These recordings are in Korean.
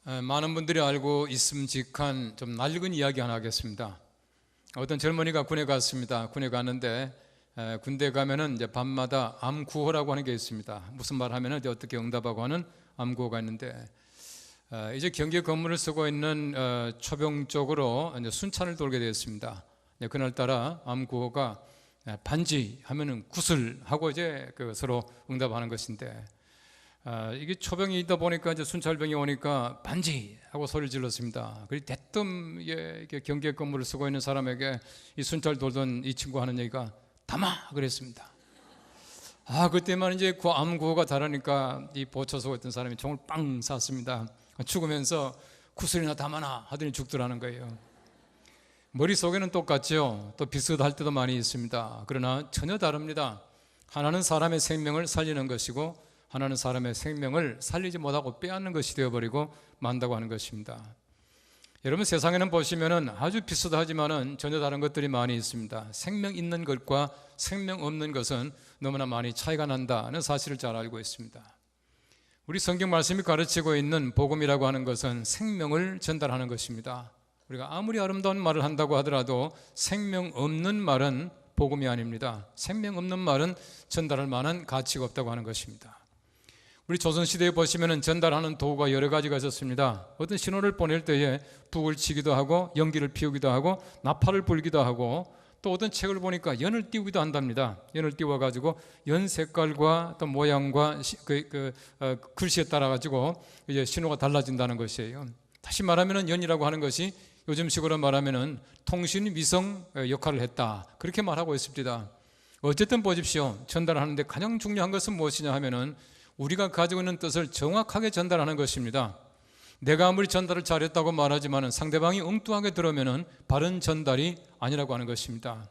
많은 분들이 알고 있음직한 좀 낡은 이야기 하나 하겠습니다. 어떤 젊은이가 군에 갔습니다. 군에 갔는데 군대 가면은 이제 밤마다 암 구호라고 하는 게 있습니다. 무슨 말 하면은 어떻게 응답하고 하는 암 구호가 있는데 이제 경계 건물을 쓰고 있는 초병 쪽으로 이제 순찰을 돌게 되었습니다. 그날따라 암 구호가 반지 하면은 구슬 하고 이제 서로 응답하는 것인데 이게 초병이다 보니까 이제 순찰병이 오니까 반지 하고 소리를 질렀습니다. 그리고 대뜸 이게 경계 건물을 쓰고 있는 사람에게 이 순찰 돌던 이 친구 하는 얘기가 담아 그랬습니다. 그때만 이제 그 암 구호가 다르니까 이 보초 서고 있던 사람이 총을 빵 쐈습니다. 죽으면서 구슬이나 담아나 하더니 죽더라는 거예요. 머릿속에는 똑같죠. 또 비슷할 때도 많이 있습니다. 그러나 전혀 다릅니다. 하나는 사람의 생명을 살리는 것이고 하나는 사람의 생명을 살리지 못하고 빼앗는 것이 되어버리고 만다고 하는 것입니다. 여러분, 세상에는 보시면은 아주 비슷하지만은 전혀 다른 것들이 많이 있습니다. 생명 있는 것과 생명 없는 것은 너무나 많이 차이가 난다는 사실을 잘 알고 있습니다. 우리 성경 말씀이 가르치고 있는 복음이라고 하는 것은 생명을 전달하는 것입니다. 우리가 아무리 아름다운 말을 한다고 하더라도 생명 없는 말은 복음이 아닙니다. 생명 없는 말은 전달할 만한 가치가 없다고 하는 것입니다. 우리 조선시대에 보시면 전달하는 도구가 여러 가지가 있었습니다. 어떤 신호를 보낼 때에 북을 치기도 하고 연기를 피우기도 하고 나팔을 불기도 하고 또 어떤 책을 보니까 연을 띄우기도 한답니다. 연을 띄워가지고 연 색깔과 또 모양과 글씨에 따라 가지고 이제 신호가 달라진다는 것이에요. 다시 말하면 연이라고 하는 것이 요즘식으로 말하면 통신 위성 역할을 했다, 그렇게 말하고 있습니다. 어쨌든 보십시오. 전달하는데 가장 중요한 것은 무엇이냐 하면은 우리가 가지고 있는 뜻을 정확하게 전달하는 것입니다. 내가 아무리 전달을 잘했다고 말하지만 상대방이 엉뚱하게 들으면 바른 전달이 아니라고 하는 것입니다.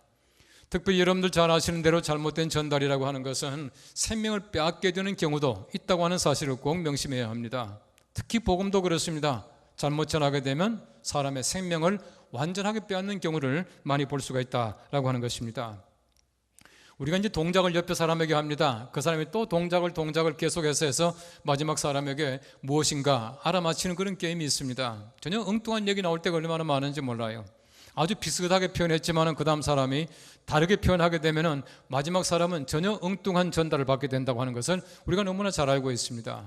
특별히 여러분들 잘 아시는 대로 잘못된 전달이라고 하는 것은 생명을 빼앗게 되는 경우도 있다고 하는 사실을 꼭 명심해야 합니다. 특히 복음도 그렇습니다. 잘못 전하게 되면 사람의 생명을 완전하게 빼앗는 경우를 많이 볼 수가 있다라고 하는 것입니다. 우리가 이제 동작을 옆에 사람에게 합니다. 그 사람이 또 동작을 계속해서 해서 마지막 사람에게 무엇인가 알아맞히는 그런 게임이 있습니다. 전혀 엉뚱한 얘기 나올 때가 얼마나 많은지 몰라요. 아주 비슷하게 표현했지만 그 다음 사람이 다르게 표현하게 되면 마지막 사람은 전혀 엉뚱한 전달을 받게 된다고 하는 것을 우리가 너무나 잘 알고 있습니다.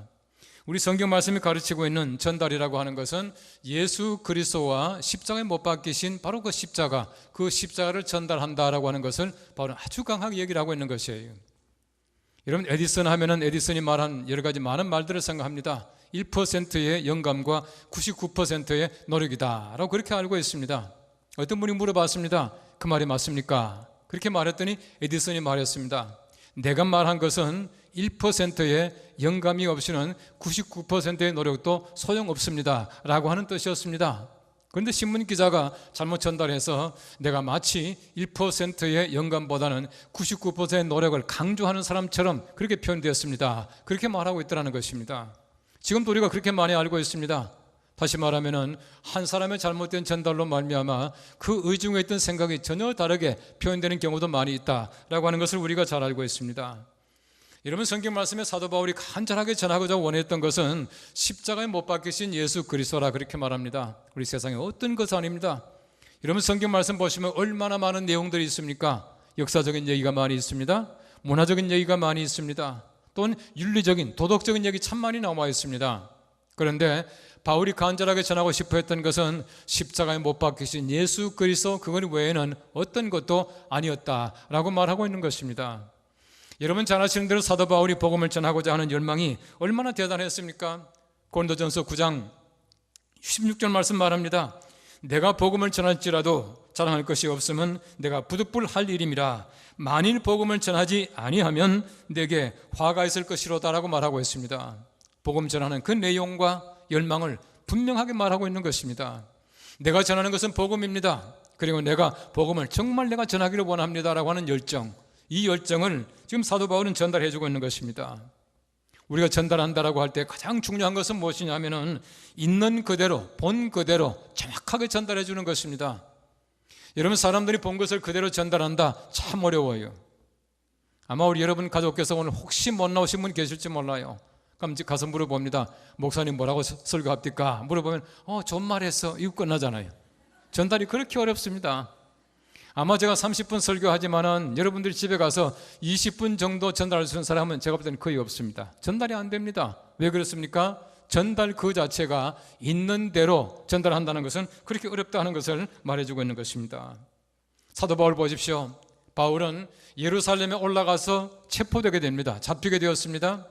우리 성경 말씀이 가르치고 있는 전달이라고 하는 것은 예수 그리스도와 십자가에 못 박히신 바로 그 십자가를 전달한다라고 하는 것을 바로 아주 강하게 얘기를 하고 있는 것이에요. 여러분, 에디슨 하면은 에디슨이 말한 여러 가지 많은 말들을 생각합니다. 1%의 영감과 99%의 노력이다라고 그렇게 알고 있습니다. 어떤 분이 물어봤습니다. 그 말이 맞습니까? 그렇게 말했더니 에디슨이 말했습니다. 내가 말한 것은 1%의 영감이 없이는 99%의 노력도 소용없습니다 라고 하는 뜻이었습니다. 그런데 신문기자가 잘못 전달해서 내가 마치 1%의 영감보다는 99%의 노력을 강조하는 사람처럼 그렇게 표현되었습니다, 그렇게 말하고 있다는 것입니다. 지금도 우리가 그렇게 많이 알고 있습니다. 다시 말하면 한 사람의 잘못된 전달로 말미암아 그 의중에 있던 생각이 전혀 다르게 표현되는 경우도 많이 있다라고 하는 것을 우리가 잘 알고 있습니다. 여러분, 성경 말씀에 사도 바울이 간절하게 전하고자 원했던 것은 십자가에 못 박히신 예수 그리스도라 그렇게 말합니다. 우리 세상에 어떤 것 아닙니다. 여러분, 성경 말씀 보시면 얼마나 많은 내용들이 있습니까? 역사적인 얘기가 많이 있습니다. 문화적인 얘기가 많이 있습니다. 또는 윤리적인, 도덕적인 얘기 참 많이 나와 있습니다. 그런데 바울이 간절하게 전하고 싶어 했던 것은 십자가에 못 박히신 예수 그리스도 그것 외에는 어떤 것도 아니었다라고 말하고 있는 것입니다. 여러분 잘 아시는 대로 사도 바울이 복음을 전하고자 하는 열망이 얼마나 대단했습니까? 고린도전서 9장 16절 말씀 말합니다. 내가 복음을 전할지라도 자랑할 것이 없으면 내가 부득불할 일임이라. 만일 복음을 전하지 아니하면 내게 화가 있을 것이로다라고 말하고 있습니다. 복음 전하는 그 내용과 열망을 분명하게 말하고 있는 것입니다. 내가 전하는 것은 복음입니다. 그리고 내가 복음을 정말 내가 전하기를 원합니다라고 하는 열정, 이 열정을 지금 사도 바울은 전달해 주고 있는 것입니다. 우리가 전달한다라고 할 때 가장 중요한 것은 무엇이냐면은 있는 그대로, 본 그대로 정확하게 전달해 주는 것입니다. 여러분, 사람들이 본 것을 그대로 전달한다, 참 어려워요. 아마 우리 여러분 가족께서 오늘 혹시 못 나오신 분 계실지 몰라요. 그럼 이제 가서 물어봅니다. 목사님 뭐라고 설교합니까? 물어보면 좋은 말 했어. 이거 끝나잖아요. 전달이 그렇게 어렵습니다. 아마 제가 30분 설교하지만은 여러분들이 집에 가서 20분 정도 전달할 수 있는 사람은 제가 볼 때는 거의 없습니다. 전달이 안 됩니다. 왜 그렇습니까? 전달 그 자체가 있는 대로 전달한다는 것은 그렇게 어렵다는 것을 말해주고 있는 것입니다. 사도 바울 보십시오. 바울은 예루살렘에 올라가서 체포되게 됩니다. 잡히게 되었습니다.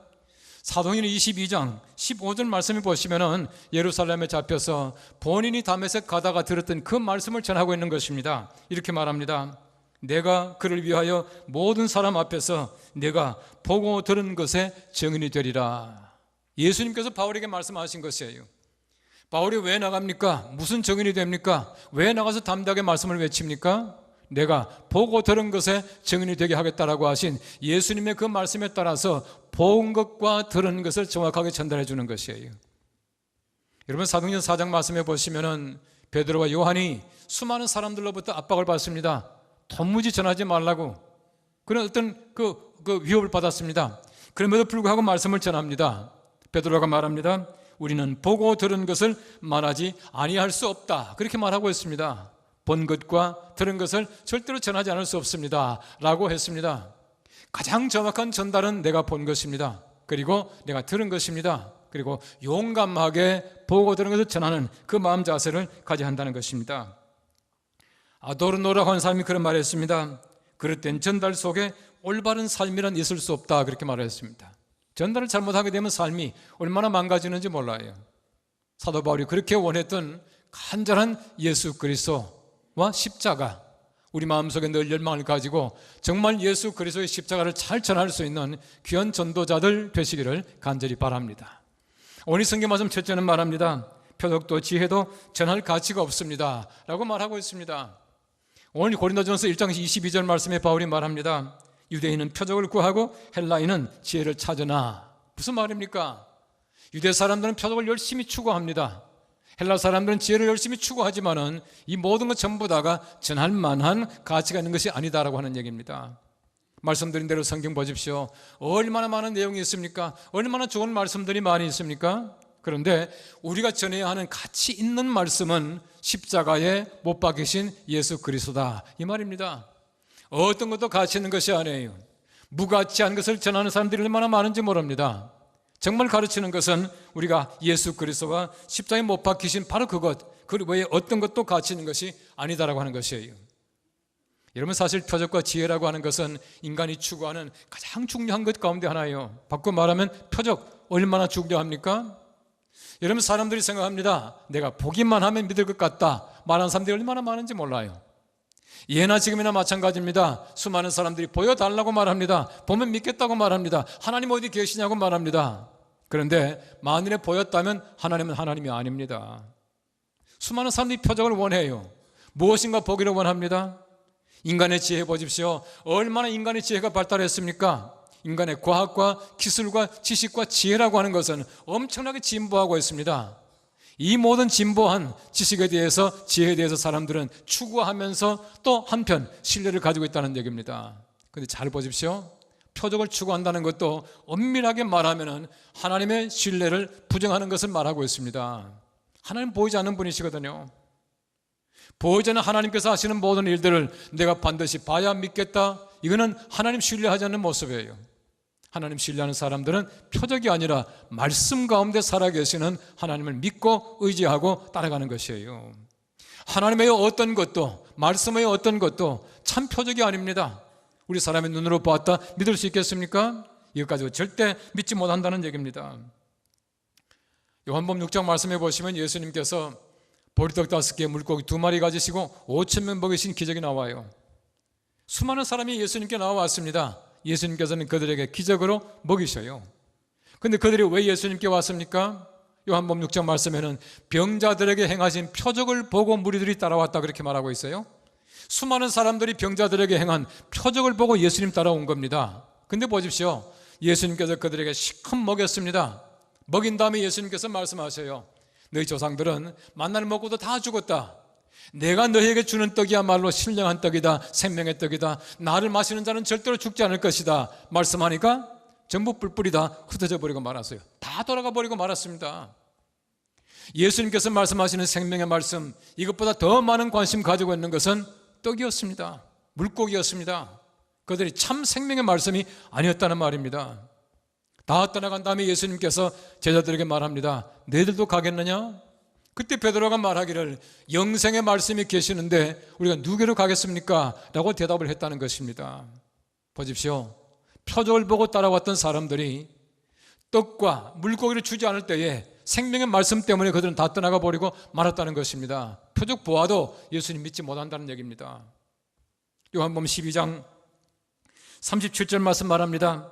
사도행전 22장 15절 말씀을 보시면은 예루살렘에 잡혀서 본인이 다메섹 가다가 들었던 그 말씀을 전하고 있는 것입니다. 이렇게 말합니다. 내가 그를 위하여 모든 사람 앞에서 내가 보고 들은 것에 증인이 되리라. 예수님께서 바울에게 말씀하신 것이에요. 바울이 왜 나갑니까? 무슨 증인이 됩니까? 왜 나가서 담대하게 말씀을 외칩니까? 내가 보고 들은 것에 증인이 되게 하겠다라고 하신 예수님의 그 말씀에 따라서 본 것과 들은 것을 정확하게 전달해 주는 것이에요. 여러분 사도행전 4장 말씀해 보시면은 베드로와 요한이 수많은 사람들로부터 압박을 받습니다. 도무지 전하지 말라고 그런 어떤 그 위협을 받았습니다. 그럼에도 불구하고 말씀을 전합니다. 베드로가 말합니다. 우리는 보고 들은 것을 말하지 아니할 수 없다. 그렇게 말하고 있습니다. 본 것과 들은 것을 절대로 전하지 않을 수 없습니다 라고 했습니다. 가장 정확한 전달은 내가 본 것입니다. 그리고 내가 들은 것입니다. 그리고 용감하게 보고 들은 것을 전하는 그 마음 자세를 가져야 한다는 것입니다. 아도르노라고 하는 사람이 그런 말을 했습니다. 그릇된 전달 속에 올바른 삶이란 있을 수 없다 그렇게 말했습니다. 전달을 잘못하게 되면 삶이 얼마나 망가지는지 몰라요. 사도 바울이 그렇게 원했던 간절한 예수 그리스도와 십자가, 우리 마음속에 늘 열망을 가지고 정말 예수 그리스도의 십자가를 잘 전할 수 있는 귀한 전도자들 되시기를 간절히 바랍니다. 오늘 성경 말씀 첫째는 말합니다. 표적도 지혜도 전할 가치가 없습니다 라고 말하고 있습니다. 오늘 고린도전서 1장 22절 말씀에 바울이 말합니다. 유대인은 표적을 구하고 헬라인은 지혜를 찾으나. 무슨 말입니까? 유대 사람들은 표적을 열심히 추구합니다. 헬라 사람들은 지혜를 열심히 추구하지만은 이 모든 것 전부 다가 전할 만한 가치가 있는 것이 아니다라고 하는 얘기입니다. 말씀드린 대로 성경 보십시오. 얼마나 많은 내용이 있습니까? 얼마나 좋은 말씀들이 많이 있습니까? 그런데 우리가 전해야 하는 가치 있는 말씀은 십자가에 못 박히신 예수 그리스도다 이 말입니다. 어떤 것도 가치 있는 것이 아니에요. 무가치한 것을 전하는 사람들이 얼마나 많은지 모릅니다. 정말 가르치는 것은 우리가 예수 그리스도가 십자가에 못 박히신 바로 그것, 그 외에 어떤 것도 가치 있는 것이 아니다라고 하는 것이에요. 여러분 사실 표적과 지혜라고 하는 것은 인간이 추구하는 가장 중요한 것 가운데 하나예요. 바꿔 말하면 표적 얼마나 중요합니까? 여러분 사람들이 생각합니다. 내가 보기만 하면 믿을 것 같다 말하는 사람들이 얼마나 많은지 몰라요. 예나 지금이나 마찬가지입니다. 수많은 사람들이 보여달라고 말합니다. 보면 믿겠다고 말합니다. 하나님 어디 계시냐고 말합니다. 그런데 만일에 보였다면 하나님은 하나님이 아닙니다. 수많은 사람들이 표적을 원해요. 무엇인가 보기를 원합니다. 인간의 지혜 보십시오. 얼마나 인간의 지혜가 발달했습니까? 인간의 과학과 기술과 지식과 지혜라고 하는 것은 엄청나게 진보하고 있습니다. 이 모든 진보한 지식에 대해서 지혜에 대해서 사람들은 추구하면서 또 한편 신뢰를 가지고 있다는 얘기입니다. 그런데 잘 보십시오. 표적을 추구한다는 것도 엄밀하게 말하면 하나님의 신뢰를 부정하는 것을 말하고 있습니다. 하나님 보이지 않는 분이시거든요. 보이지 않는 하나님께서 하시는 모든 일들을 내가 반드시 봐야 믿겠다. 이거는 하나님 신뢰하지 않는 모습이에요. 하나님 신뢰하는 사람들은 표적이 아니라 말씀 가운데 살아계시는 하나님을 믿고 의지하고 따라가는 것이에요. 하나님의 어떤 것도 말씀의 어떤 것도 참 표적이 아닙니다. 우리 사람의 눈으로 보았다 믿을 수 있겠습니까? 이것 가지고 절대 믿지 못한다는 얘기입니다. 요한복음 6장 말씀해 보시면 예수님께서 보리떡 5개 물고기 2마리 가지시고 5,000명 먹이신 기적이 나와요. 수많은 사람이 예수님께 나와왔습니다. 예수님께서는 그들에게 기적으로 먹이셔요. 그런데 그들이 왜 예수님께 왔습니까? 요한복음 6장 말씀에는 병자들에게 행하신 표적을 보고 무리들이 따라왔다 그렇게 말하고 있어요. 수많은 사람들이 병자들에게 행한 표적을 보고 예수님 따라온 겁니다. 근데 보십시오. 예수님께서 그들에게 실컷 먹였습니다. 먹인 다음에 예수님께서 말씀하셔요. 너희 조상들은 만나를 먹고도 다 죽었다. 내가 너희에게 주는 떡이야말로 신령한 떡이다. 생명의 떡이다. 나를 마시는 자는 절대로 죽지 않을 것이다. 말씀하니까 전부 뿔뿔이 다 흩어져 버리고 말았어요. 다 다 돌아가 버리고 말았습니다. 예수님께서 말씀하시는 생명의 말씀, 이것보다 더 많은 관심 가지고 있는 것은 떡이었습니다. 물고기였습니다. 그들이 참 생명의 말씀이 아니었다는 말입니다. 다 떠나간 다음에 예수님께서 제자들에게 말합니다. 너희들도 가겠느냐? 그때 베드로가 말하기를 영생의 말씀이 계시는데 우리가 누구로 가겠습니까? 라고 대답을 했다는 것입니다. 보십시오. 표적을 보고 따라왔던 사람들이 떡과 물고기를 주지 않을 때에 생명의 말씀 때문에 그들은 다 떠나가 버리고 말았다는 것입니다. 표적 보아도 예수님 믿지 못한다는 얘기입니다. 요한복음 12장 37절 말씀 말합니다.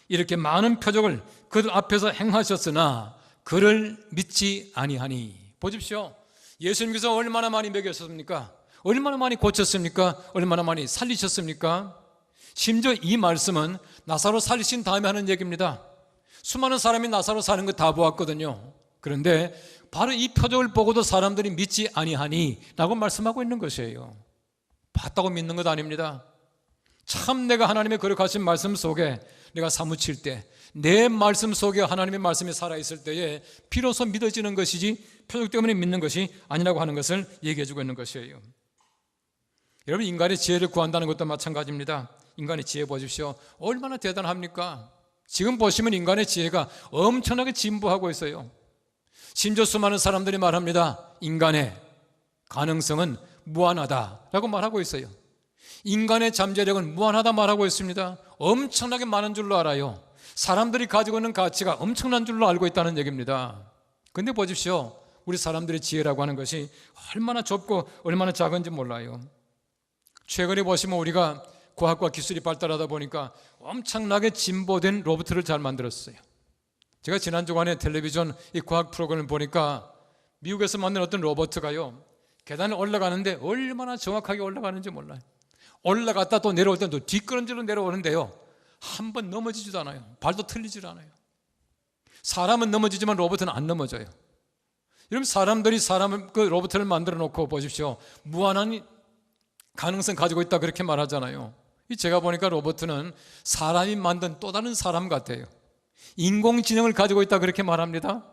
이렇게 많은 표적을 그들 앞에서 행하셨으나 그를 믿지 아니하니. 보십시오. 예수님께서 얼마나 많이 먹였습니까? 얼마나 많이 고쳤습니까? 얼마나 많이 살리셨습니까? 심지어 이 말씀은 나사로 살리신 다음에 하는 얘기입니다. 수많은 사람이 나사로 사는 거 다 보았거든요. 그런데 바로 이 표적을 보고도 사람들이 믿지 아니하니 라고 말씀하고 있는 것이에요. 봤다고 믿는 것 아닙니다. 참 내가 하나님의 거룩하신 말씀 속에 내가 사무칠 때, 내 말씀 속에 하나님의 말씀이 살아있을 때에 비로소 믿어지는 것이지 표적 때문에 믿는 것이 아니라고 하는 것을 얘기해주고 있는 것이에요. 여러분, 인간의 지혜를 구한다는 것도 마찬가지입니다. 인간의 지혜 보십시오. 얼마나 대단합니까? 지금 보시면 인간의 지혜가 엄청나게 진보하고 있어요. 심지어 수많은 사람들이 말합니다. 인간의 가능성은 무한하다라고 말하고 있어요. 인간의 잠재력은 무한하다 말하고 있습니다. 엄청나게 많은 줄로 알아요. 사람들이 가지고 있는 가치가 엄청난 줄로 알고 있다는 얘기입니다. 그런데 보십시오. 우리 사람들의 지혜라고 하는 것이 얼마나 좁고 얼마나 작은지 몰라요. 최근에 보시면 우리가 과학과 기술이 발달하다 보니까 엄청나게 진보된 로봇을 잘 만들었어요. 제가 지난 주간에 텔레비전 이 과학 프로그램을 보니까 미국에서 만든 어떤 로봇가요, 계단을 올라가는데 얼마나 정확하게 올라가는지 몰라요. 올라갔다 또 내려올 때도 뒷걸음질로 내려오는데요, 한 번 넘어지지도 않아요. 발도 틀리질 않아요. 사람은 넘어지지만 로봇은 안 넘어져요. 여러분, 사람들이 그 로봇을 만들어 놓고 보십시오. 무한한 가능성 가지고 있다 그렇게 말하잖아요. 제가 보니까 로봇은 사람이 만든 또 다른 사람 같아요. 인공지능을 가지고 있다 그렇게 말합니다.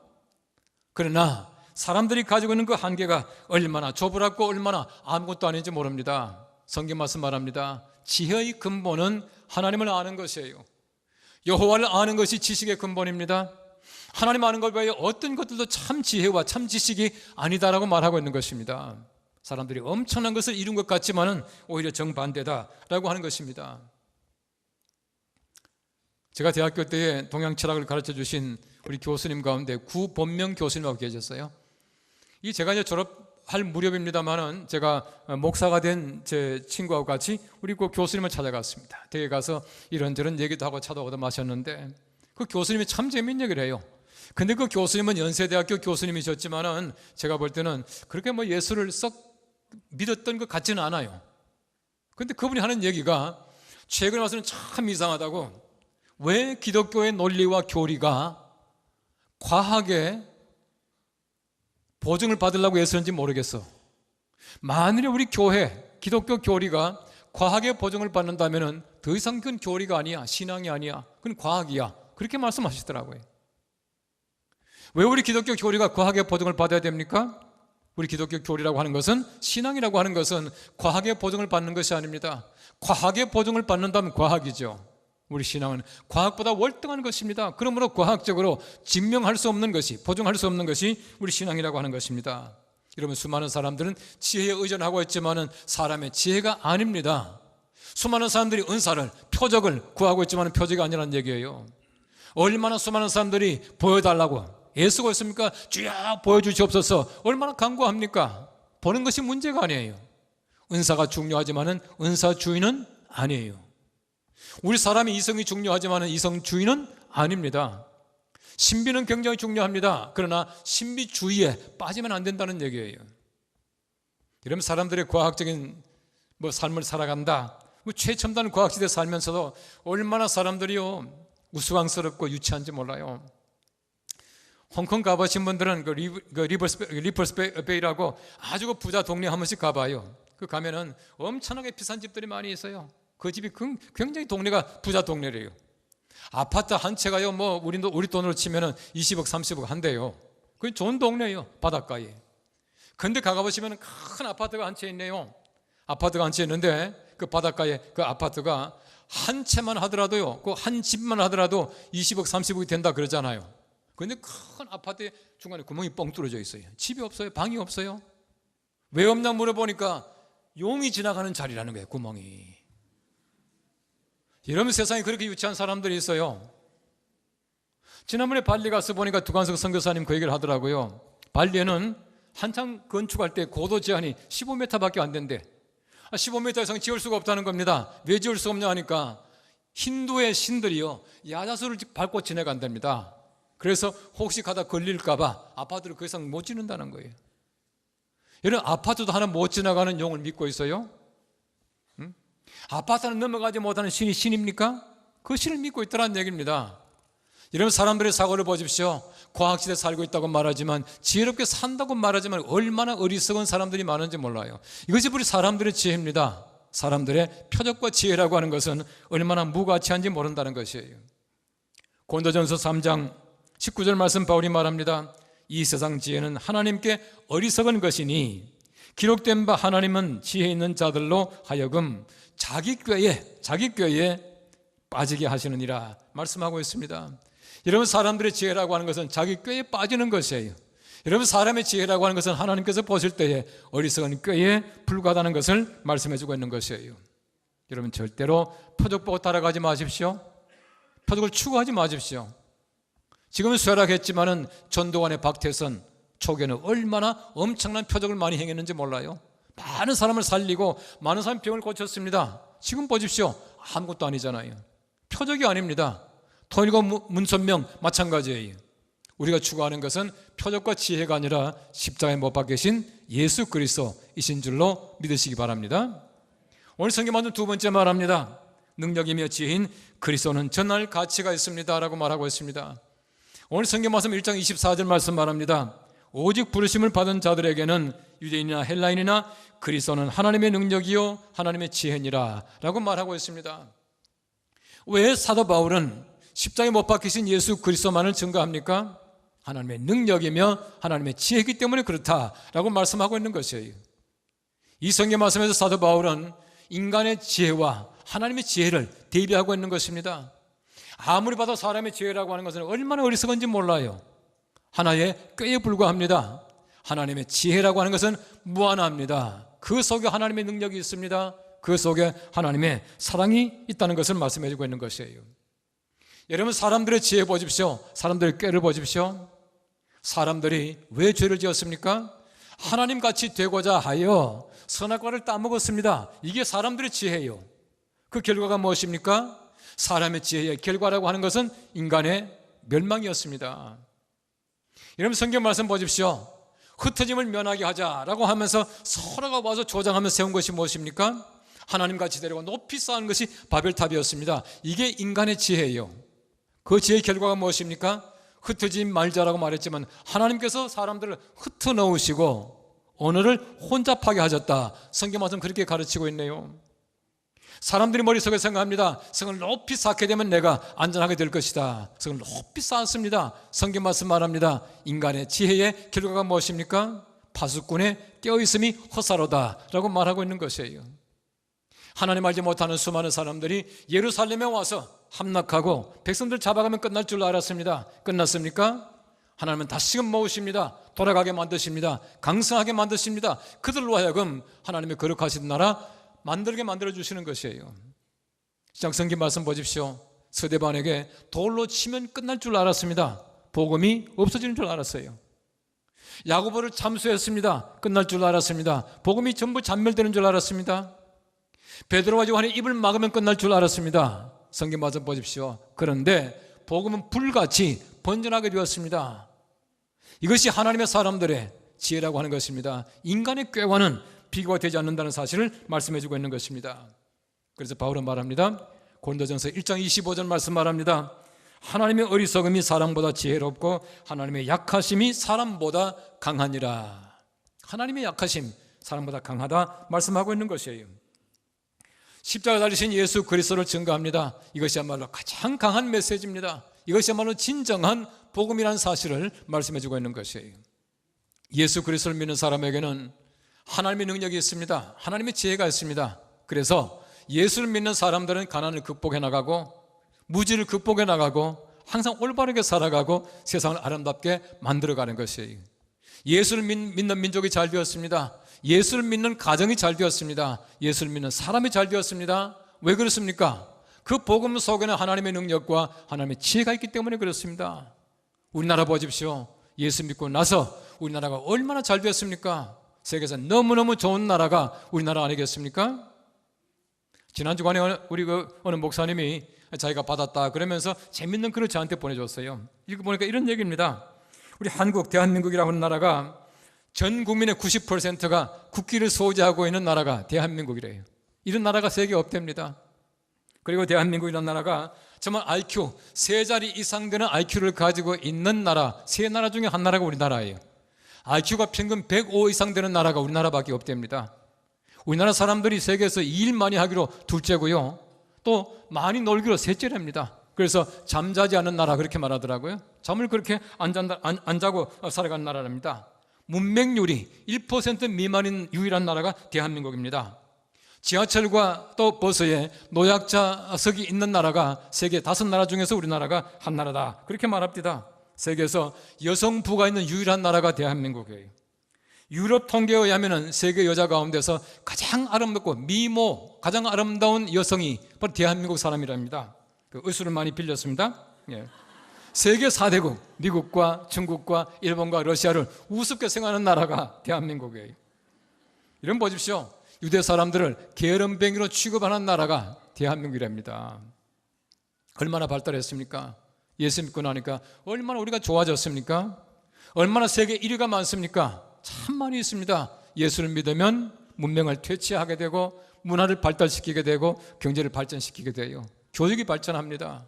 그러나 사람들이 가지고 있는 그 한계가 얼마나 좁으라고 얼마나 아무것도 아닌지 모릅니다. 성경 말씀 말합니다. 지혜의 근본은 하나님을 아는 것이에요. 여호와를 아는 것이 지식의 근본입니다. 하나님 아는 것 외에 어떤 것들도 참 지혜와 참 지식이 아니다라고 말하고 있는 것입니다. 사람들이 엄청난 것을 이룬 것 같지만은 오히려 정반대다라고 하는 것입니다. 제가 대학교 때에 동양 철학을 가르쳐 주신 우리 교수님 가운데 구본명 교수님하고 계셨어요. 이 제가 이제 졸업할 무렵입니다만은 제가 목사가 된 제 친구하고 같이 우리 그 교수님을 찾아갔습니다. 댁에 가서 이런저런 얘기도 하고 차도 얻어 마셨는데 그 교수님이 참 재밌는 얘기를 해요. 근데 그 교수님은 연세대학교 교수님이셨지만은 제가 볼 때는 그렇게 뭐 예수를 썩 믿었던 것 같지는 않아요. 근데 그분이 하는 얘기가 최근에 와서는 참 이상하다고, 왜 기독교의 논리와 교리가 과학의 보증을 받으려고 애쓰는지 모르겠어. 만일에 우리 교회, 기독교 교리가 과학의 보증을 받는다면 더 이상 그건 교리가 아니야, 신앙이 아니야, 그건 과학이야, 그렇게 말씀하시더라고요. 왜 우리 기독교 교리가 과학의 보증을 받아야 됩니까? 우리 기독교 교리라고 하는 것은, 신앙이라고 하는 것은 과학의 보증을 받는 것이 아닙니다. 과학의 보증을 받는다면 과학이죠. 우리 신앙은 과학보다 월등한 것입니다. 그러므로 과학적으로 증명할 수 없는 것이, 보증할 수 없는 것이 우리 신앙이라고 하는 것입니다. 여러분, 수많은 사람들은 지혜에 의존하고 있지만은 사람의 지혜가 아닙니다. 수많은 사람들이 은사를, 표적을 구하고 있지만은 표적이 아니라는 얘기예요. 얼마나 수많은 사람들이 보여달라고 애쓰고 있습니까? 주여 보여주시옵소서. 얼마나 간구합니까? 보는 것이 문제가 아니에요. 은사가 중요하지만은 은사 주인은 아니에요. 우리 사람의 이성이 중요하지만은 이성 주인은 아닙니다. 신비는 굉장히 중요합니다. 그러나 신비주의에 빠지면 안 된다는 얘기예요. 이러면 사람들의 과학적인 삶을 살아간다, 최첨단 과학시대에 살면서도 얼마나 사람들이요 우스꽝스럽고 유치한지 몰라요. 홍콩 가보신 분들은 리버스 베이라고 아주 그 부자 동네 한 번씩 가봐요. 그 가면은 엄청나게 비싼 집들이 많이 있어요. 그 집이 굉장히 동네가 부자 동네래요. 아파트 한 채가요, 우리 돈으로 치면은 20억, 30억 한대요. 그게 좋은 동네예요, 바닷가에. 근데 가보시면 큰 아파트가 한 채 있네요. 아파트가 한 채 있는데 그 바닷가에 그 아파트가 한 채만 하더라도요, 그 한 집만 하더라도 20억, 30억이 된다 그러잖아요. 그런데 큰 아파트에 중간에 구멍이 뻥 뚫어져 있어요. 집이 없어요, 방이 없어요. 왜 없나 물어보니까 용이 지나가는 자리라는 거예요, 구멍이. 이러면 세상에 그렇게 유치한 사람들이 있어요. 지난번에 발리 가서 보니까 두관석 선교사님 그 얘기를 하더라고요. 발리에는 한창 건축할 때 고도 제한이 15m밖에 안 된대. 15m 이상 지을 수가 없다는 겁니다. 왜 지을 수 없냐 하니까 힌두의 신들이요, 야자수를 밟고 지나간답니다. 그래서 혹시 가다 걸릴까 봐 아파트를 그 이상 못 짓는다는 거예요. 이런 아파트도 하나 못 지나가는 용을 믿고 있어요? 아파트는 넘어가지 못하는 신이 신입니까? 그 신을 믿고 있다는 얘기입니다. 이런 사람들의 사고를 보십시오. 과학시대에 살고 있다고 말하지만, 지혜롭게 산다고 말하지만 얼마나 어리석은 사람들이 많은지 몰라요. 이것이 우리 사람들의 지혜입니다. 사람들의 표적과 지혜라고 하는 것은 얼마나 무가치한지 모른다는 것이에요. 고린도전서 3장 19절 말씀 바울이 말합니다. 이 세상 지혜는 하나님께 어리석은 것이니 기록된 바 하나님은 지혜 있는 자들로 하여금 자기 꾀에 빠지게 하시느니라 말씀하고 있습니다. 여러분, 사람들의 지혜라고 하는 것은 자기 꾀에 빠지는 것이에요. 여러분, 사람의 지혜라고 하는 것은 하나님께서 보실 때에 어리석은 꾀에 불과하다는 것을 말씀해 주고 있는 것이에요. 여러분, 절대로 표적 보고 따라가지 마십시오. 표적을 추구하지 마십시오. 지금은 쇠락했지만은 전두환의 박태선 초기에는 얼마나 엄청난 표적을 많이 행했는지 몰라요. 많은 사람을 살리고 많은 사람이 병을 고쳤습니다. 지금 보십시오. 아무것도 아니잖아요. 표적이 아닙니다. 통일과 문선명 마찬가지예요. 우리가 추구하는 것은 표적과 지혜가 아니라 십자가에 못 박히신 예수 그리스도이신 줄로 믿으시기 바랍니다. 오늘 성경 말씀 두 번째 말합니다. 능력이며 지혜인 그리스도는 전할 가치가 있습니다 라고 말하고 있습니다. 오늘 성경 말씀 1장 24절 말씀 말합니다. 오직 부르심을 받은 자들에게는 유대인이나 헬라인이나 그리스도는 하나님의 능력이요 하나님의 지혜니라 라고 말하고 있습니다. 왜 사도 바울은 십자가에 못 박히신 예수 그리스도만을 증거합니까? 하나님의 능력이며 하나님의 지혜이기 때문에 그렇다라고 말씀하고 있는 것이에요. 이 성경 말씀에서 사도 바울은 인간의 지혜와 하나님의 지혜를 대비하고 있는 것입니다. 아무리 봐도 사람의 지혜라고 하는 것은 얼마나 어리석은지 몰라요. 하나의 꾀에 불과합니다. 하나님의 지혜라고 하는 것은 무한합니다. 그 속에 하나님의 능력이 있습니다. 그 속에 하나님의 사랑이 있다는 것을 말씀해 주고 있는 것이에요. 여러분, 사람들의 지혜 보십시오. 사람들의 꾀를 보십시오. 사람들이 왜 죄를 지었습니까? 하나님같이 되고자 하여 선악과를 따먹었습니다. 이게 사람들의 지혜예요. 그 결과가 무엇입니까? 사람의 지혜의 결과라고 하는 것은 인간의 멸망이었습니다. 여러분, 성경 말씀 보십시오. 흩어짐을 면하게 하자라고 하면서 서로가 와서 조장하며 세운 것이 무엇입니까? 하나님같이 되려고 높이 쌓은 것이 바벨탑이었습니다. 이게 인간의 지혜예요. 그 지혜의 결과가 무엇입니까? 흩어지지 말자라고 말했지만 하나님께서 사람들을 흩어 놓으시고 언어를 혼잡하게 하셨다. 성경 말씀 그렇게 가르치고 있네요. 사람들이 머릿속에 생각합니다. 성을 높이 쌓게 되면 내가 안전하게 될 것이다. 성을 높이 쌓았습니다. 성경 말씀 말합니다. 인간의 지혜의 결과가 무엇입니까? 파수꾼의 깨어있음이 허사로다 라고 말하고 있는 것이에요. 하나님 알지 못하는 수많은 사람들이 예루살렘에 와서 함락하고 백성들 잡아가면 끝날 줄 알았습니다. 끝났습니까? 하나님은 다시금 모으십니다. 돌아가게 만드십니다. 강성하게 만드십니다. 그들로 하여금 하나님의 거룩하신 나라 만들게 만들어주시는 것이에요. 시작 성경 말씀 보십시오. 서대반에게 돌로 치면 끝날 줄 알았습니다. 복음이 없어지는 줄 알았어요. 야고보를 참수했습니다. 끝날 줄 알았습니다. 복음이 전부 잔멸되는 줄 알았습니다. 베드로와 요한의 입을 막으면 끝날 줄 알았습니다. 성경 말씀 보십시오. 그런데 복음은 불같이 번전하게 되었습니다. 이것이 하나님의 사람들의 지혜라고 하는 것입니다. 인간의 꾀와는 비교가 되지 않는다는 사실을 말씀해 주고 있는 것입니다. 그래서 바울은 말합니다. 고린도전서 1장 25절 말씀 말합니다. 하나님의 어리석음이 사람보다 지혜롭고 하나님의 약하심이 사람보다 강하니라. 하나님의 약하심 사람보다 강하다 말씀하고 있는 것이에요. 십자가 달리신 예수 그리스도를 증거합니다. 이것이야말로 가장 강한 메시지입니다. 이것이야말로 진정한 복음이라는 사실을 말씀해주고 있는 것이에요. 예수 그리스도를 믿는 사람에게는 하나님의 능력이 있습니다. 하나님의 지혜가 있습니다. 그래서 예수를 믿는 사람들은 가난을 극복해 나가고 무지를 극복해 나가고 항상 올바르게 살아가고 세상을 아름답게 만들어가는 것이에요. 예수를 믿는 민족이 잘 되었습니다. 예수를 믿는 가정이 잘 되었습니다. 예수를 믿는 사람이 잘 되었습니다. 왜 그렇습니까? 그 복음 속에는 하나님의 능력과 하나님의 지혜가 있기 때문에 그렇습니다. 우리나라 보십시오. 예수 믿고 나서 우리나라가 얼마나 잘 되었습니까? 세계에서 너무너무 좋은 나라가 우리나라 아니겠습니까? 지난 주간에 우리 어느 목사님이 자기가 받았다 그러면서 재밌는 글을 저한테 보내줬어요. 읽어보니까 이런 얘기입니다. 우리 한국, 대한민국이라고 하는 나라가 전 국민의 90%가 국기를 소지하고 있는 나라가 대한민국이래요. 이런 나라가 세계에 없답니다. 그리고 대한민국이라는 나라가 정말 IQ 3자리 이상 되는 IQ를 가지고 있는 나라, 3나라 중에 한 나라가 우리나라예요. IQ가 평균 105 이상 되는 나라가 우리나라밖에 없답니다. 우리나라 사람들이 세계에서 일 많이 하기로 둘째고요, 또 많이 놀기로 셋째랍니다. 그래서 잠자지 않는 나라 그렇게 말하더라고요. 잠을 그렇게 안 자고 살아가는 나라랍니다. 문맹률이 1% 미만인 유일한 나라가 대한민국입니다. 지하철과 또 버스에 노약자석이 있는 나라가 세계 5나라 중에서 우리나라가 한 나라다 그렇게 말합니다. 세계에서 여성부가 있는 유일한 나라가 대한민국이에요. 유럽 통계에 의하면 세계 여자 가운데서 가장 아름답고 미모, 가장 아름다운 여성이 바로 대한민국 사람이랍니다. 그 의수를 많이 빌렸습니다. 예. 세계 4대국 미국과 중국과 일본과 러시아를 우습게 생각하는 나라가 대한민국이에요. 이런 보십시오. 유대 사람들을 게으름뱅이로 취급하는 나라가 대한민국이랍니다. 얼마나 발달했습니까? 예수 믿고 나니까 얼마나 우리가 좋아졌습니까? 얼마나 세계 1위가 많습니까? 참 많이 있습니다. 예수를 믿으면 문명을 퇴치하게 되고 문화를 발달시키게 되고 경제를 발전시키게 돼요. 교육이 발전합니다.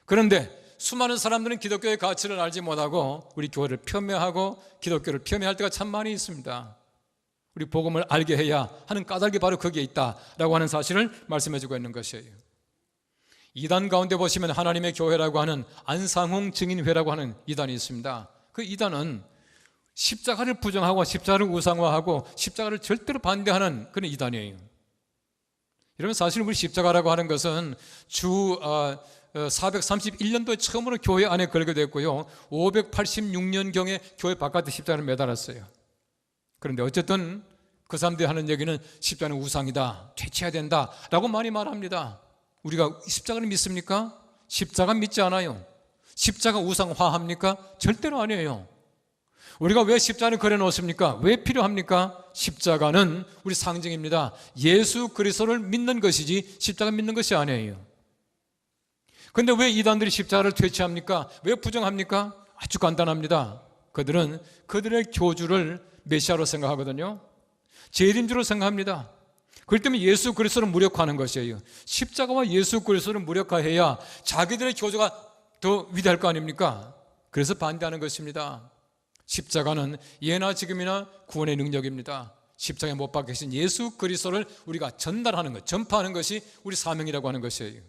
그런데 수많은 사람들은 기독교의 가치를 알지 못하고 우리 교회를 폄훼하고 기독교를 폄훼할 때가 참 많이 있습니다. 우리 복음을 알게 해야 하는 까닭이 바로 거기에 있다라고 하는 사실을 말씀해주고 있는 것이에요. 이단 가운데 보시면 하나님의 교회라고 하는 안상홍 증인회라고 하는 이단이 있습니다. 그 이단은 십자가를 부정하고 십자가를 우상화하고 십자가를 절대로 반대하는 그런 이단이에요. 여러분, 사실 우리 십자가라고 하는 것은 주 431년도에 처음으로 교회 안에 걸게 됐고요, 586년경에 교회 바깥에 십자가를 매달았어요. 그런데 어쨌든 그 사람들이 하는 얘기는 십자가는 우상이다, 퇴치해야 된다 라고 많이 말합니다. 우리가 십자가를 믿습니까? 십자가 믿지 않아요. 십자가 우상화합니까? 절대로 아니에요. 우리가 왜 십자가를 그려놓습니까? 왜 필요합니까? 십자가는 우리 상징입니다. 예수 그리스도를 믿는 것이지 십자가 믿는 것이 아니에요. 그런데 왜 이단들이 십자가를 퇴치합니까? 왜 부정합니까? 아주 간단합니다. 그들은 그들의 교주를 메시아로 생각하거든요. 재림인 줄 생각합니다. 그렇기 때문에 예수 그리스도를 무력화하는 것이에요. 십자가와 예수 그리스도를 무력화해야 자기들의 교주가 더 위대할 거 아닙니까? 그래서 반대하는 것입니다. 십자가는 예나 지금이나 구원의 능력입니다. 십자가에 못 박히신 예수 그리스도를 우리가 전달하는 것, 전파하는 것이 우리 사명이라고 하는 것이에요.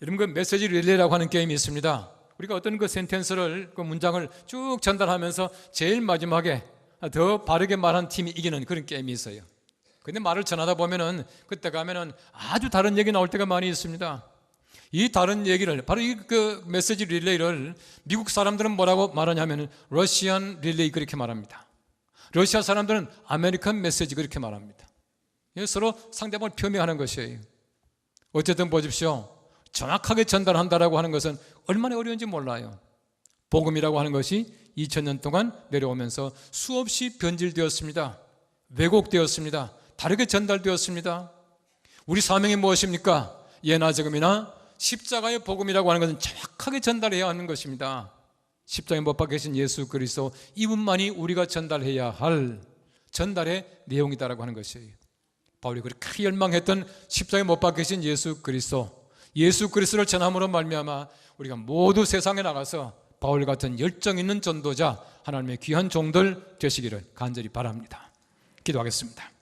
여러분, 그 메시지 릴레이라고 하는 게임이 있습니다. 우리가 어떤 그 센텐스를, 그 문장을 쭉 전달하면서 제일 마지막에 더 바르게 말한 팀이 이기는 그런 게임이 있어요. 근데 말을 전하다 보면은 그때 가면은 아주 다른 얘기 나올 때가 많이 있습니다. 이 다른 얘기를, 바로 이 그 메시지 릴레이를 미국 사람들은 뭐라고 말하냐면 러시안 릴레이 그렇게 말합니다. 러시아 사람들은 아메리칸 메시지 그렇게 말합니다. 서로 상대방을 폄훼하는 것이에요. 어쨌든 보십시오. 정확하게 전달한다라고 하는 것은 얼마나 어려운지 몰라요. 복음이라고 하는 것이 2000년 동안 내려오면서 수없이 변질되었습니다. 왜곡되었습니다. 다르게 전달되었습니다. 우리 사명이 무엇입니까? 예나 지금이나 십자가의 복음이라고 하는 것은 정확하게 전달해야 하는 것입니다. 십자가에 못 박히신 예수 그리스도, 이분만이 우리가 전달해야 할 전달의 내용이다라고 하는 것이에요. 바울이 그렇게 열망했던 십자가에 못 박히신 예수 그리스도, 예수 그리스도를 전함으로 말미암아 우리가 모두 세상에 나가서 바울 같은 열정 있는 전도자, 하나님의 귀한 종들 되시기를 간절히 바랍니다. 기도하겠습니다.